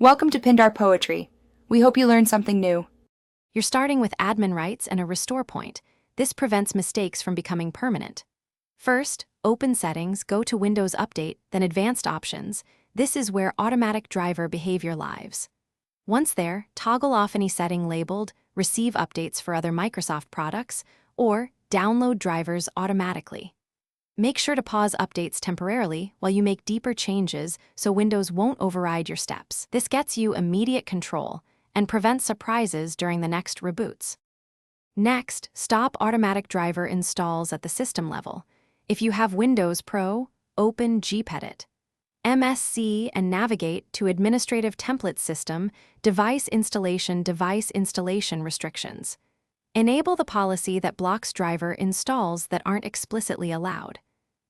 Welcome to Pindar Poetry. We hope you learned something new. You're starting with admin rights and a restore point. This prevents mistakes from becoming permanent. First, open Settings, go to Windows Update, then Advanced Options. This is where automatic driver behavior lives. Once there, toggle off any setting labeled Receive Updates for other Microsoft products or Download drivers automatically. Make sure to pause updates temporarily while you make deeper changes so Windows won't override your steps. This gets you immediate control and prevents surprises during the next reboots. Next, stop automatic driver installs at the system level. If you have Windows Pro, open gpedit. MSC and navigate to Administrative Template System, Device Installation Restrictions. Enable the policy that blocks driver installs that aren't explicitly allowed.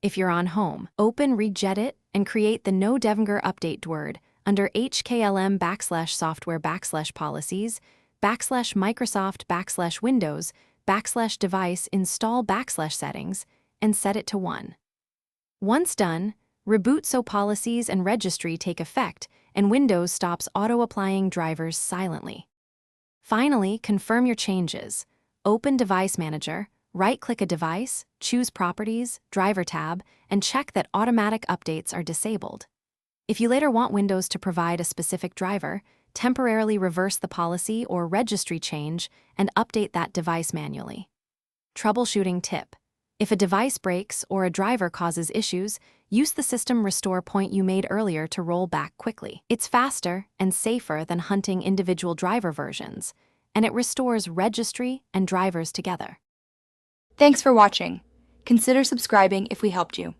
If you're on Home, open regedit and create the No Devenger Update word under HKLM/software/policies /Microsoft/Windows /device install /settings and set it to 1. Once done, reboot so policies and registry take effect and Windows stops auto-applying drivers silently. Finally, confirm your changes. Open Device Manager, right-click a device, choose Properties, Driver tab, and check that automatic updates are disabled. If you later want Windows to provide a specific driver, temporarily reverse the policy or registry change and update that device manually. Troubleshooting tip: if a device breaks or a driver causes issues, use the system restore point you made earlier to roll back quickly. It's faster and safer than hunting individual driver versions, and it restores registry and drivers together. Thanks for watching. Consider subscribing if we helped you.